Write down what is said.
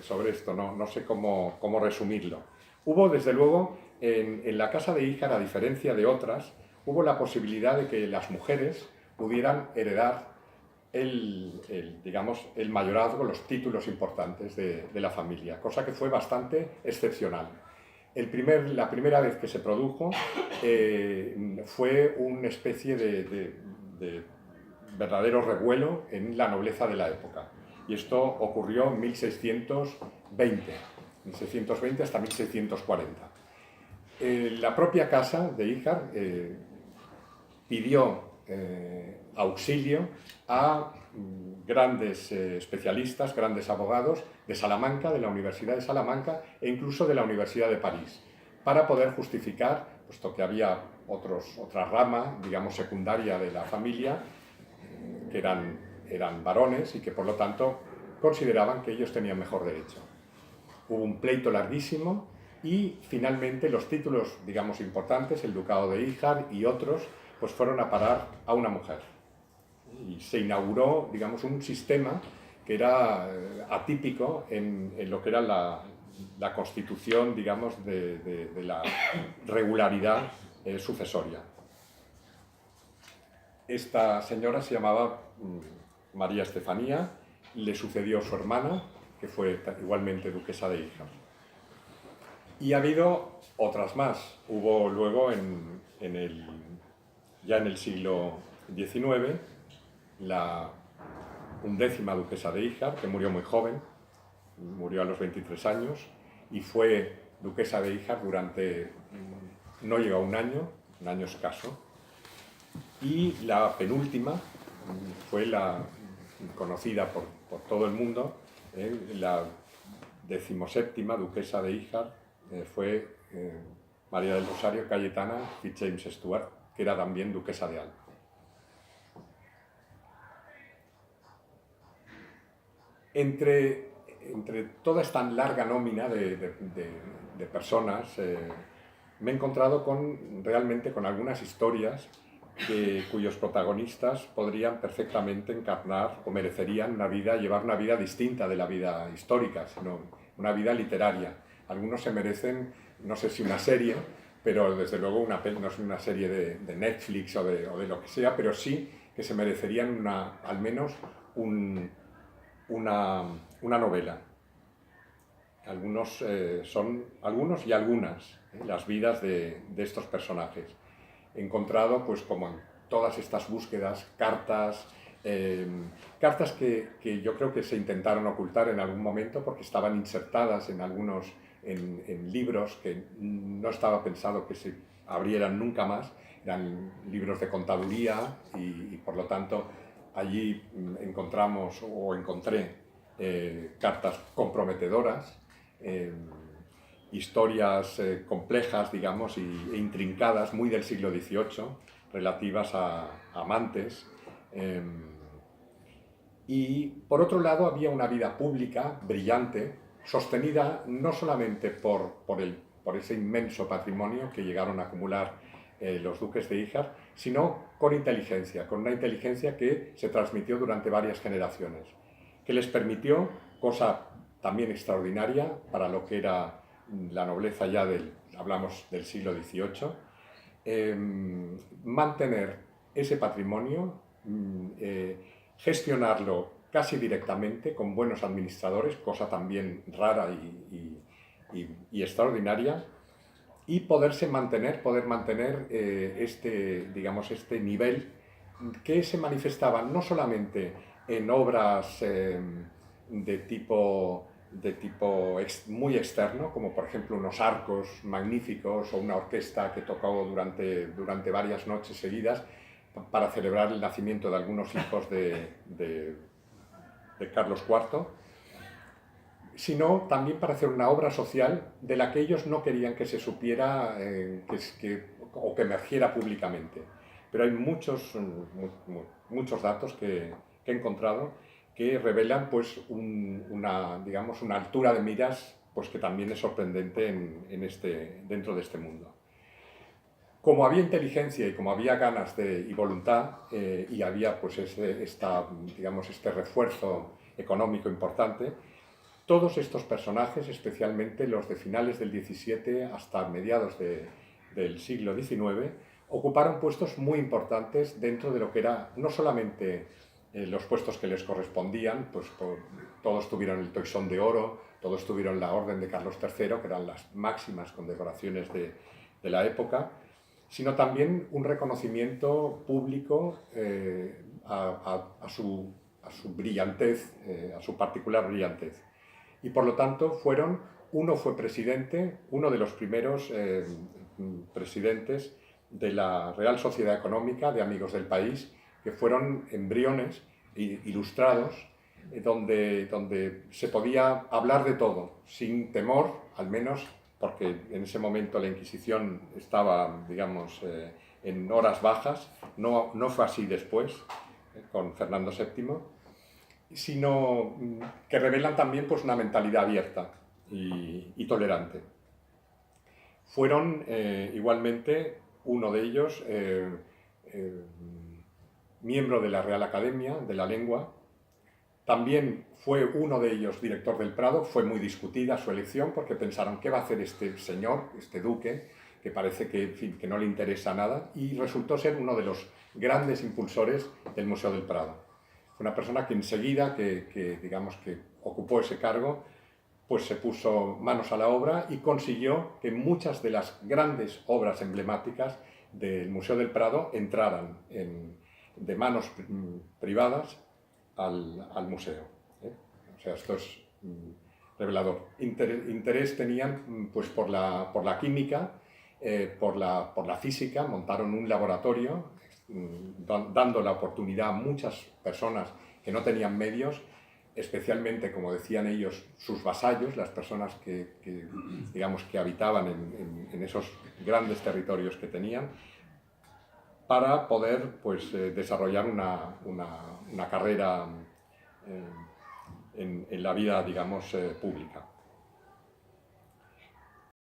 sobre esto, no sé cómo resumirlo. Hubo, desde luego, en la casa de Híjar, a diferencia de otras, hubo la posibilidad de que las mujeres pudieran heredar digamos, el mayorazgo, los títulos importantes de la familia, cosa que fue bastante excepcional. La primera vez que se produjo fue una especie de verdadero revuelo en la nobleza de la época. Y esto ocurrió en 1620 hasta 1640. La propia casa de Híjar pidió auxilio a grandes especialistas, grandes abogados de Salamanca, de la Universidad de Salamanca e incluso de la Universidad de París, para poder justificar, puesto que había otra rama, digamos, secundaria de la familia, que eran varones y que por lo tanto consideraban que ellos tenían mejor derecho. Hubo un pleito larguísimo y finalmente los títulos, digamos, importantes, el ducado de Híjar y otros, pues fueron a parar a una mujer. Y se inauguró, digamos, un sistema que era atípico en lo que era la constitución, digamos, de la regularidad sucesoria. Esta señora se llamaba María Estefanía, le sucedió su hermana, que fue igualmente duquesa de Híjar. Y ha habido otras más. Hubo luego, ya en el siglo XIX, la 11ª duquesa de Híjar, que murió muy joven, murió a los 23 años, y fue duquesa de Híjar durante, no llegó a un año escaso. Y la penúltima fue la conocida por todo el mundo, la 17ª duquesa de Híjar, fue María del Rosario Cayetana Fitz-James Stuart, que era también duquesa de Alba. Entre toda esta larga nómina de personas, me he encontrado realmente con algunas historias cuyos protagonistas podrían perfectamente encarnar o merecerían llevar una vida distinta de la vida histórica, sino una vida literaria. Algunos se merecen, no sé si una serie, pero desde luego no es una serie de Netflix o de lo que sea, pero sí que se merecerían al menos una novela. Algunos y algunas, las vidas de estos personajes. He encontrado, pues como en todas estas búsquedas, cartas que yo creo que se intentaron ocultar en algún momento porque estaban insertadas en libros que no estaba pensado que se abrieran nunca más. Eran libros de contaduría y por lo tanto allí encontré cartas comprometedoras, historias complejas, digamos, e intrincadas, muy del siglo XVIII, relativas a amantes. Y por otro lado había una vida pública brillante, sostenida no solamente por ese inmenso patrimonio que llegaron a acumular los duques de Híjar, sino con una inteligencia que se transmitió durante varias generaciones, que les permitió, cosa también extraordinaria para lo que era la nobleza ya hablamos del siglo XVIII, mantener ese patrimonio, gestionarlo casi directamente con buenos administradores, cosa también rara y extraordinaria, y poder mantener este nivel que se manifestaba no solamente en obras de tipo muy externo, como por ejemplo unos arcos magníficos o una orquesta que tocó durante varias noches seguidas para celebrar el nacimiento de algunos hijos de Carlos IV, sino también para hacer una obra social de la que ellos no querían que se supiera o que emergiera públicamente. Pero hay muchos datos que he encontrado que revelan pues, una altura de miras pues, que también es sorprendente dentro de este mundo. Como había inteligencia y como había ganas y voluntad y había pues, este refuerzo económico importante, Todos estos personajes, especialmente los de finales del XVII hasta mediados del siglo XIX, ocuparon puestos muy importantes dentro de lo que era no solamente los puestos que les correspondían, pues todos tuvieron el Toisón de Oro, todos tuvieron la Orden de Carlos III, que eran las máximas condecoraciones de la época, sino también un reconocimiento público a su brillantez, a su particular brillantez. Y por lo tanto uno fue presidente, uno de los primeros presidentes de la Real Sociedad Económica de Amigos del País, que fueron embriones ilustrados, donde se podía hablar de todo, sin temor, al menos, porque en ese momento la Inquisición estaba, digamos, en horas bajas, no fue así después, con Fernando VII, sino que revelan también pues, una mentalidad abierta y tolerante. Fueron igualmente uno de ellos miembro de la Real Academia de la Lengua. También fue uno de ellos director del Prado. Fue muy discutida su elección porque pensaron qué va a hacer este señor, este duque, que parece que, en fin, que no le interesa nada, y resultó ser uno de los grandes impulsores del Museo del Prado. Fue una persona que enseguida digamos que ocupó ese cargo, pues se puso manos a la obra y consiguió que muchas de las grandes obras emblemáticas del Museo del Prado entraran de manos privadas al museo. O sea, esto es revelador. Interés tenían pues, por la química, por la física. Montaron un laboratorio dando la oportunidad a muchas personas que no tenían medios, especialmente, como decían ellos, sus vasallos, las personas digamos, que habitaban en esos grandes territorios que tenían, para poder pues, desarrollar una carrera en la vida, digamos, pública.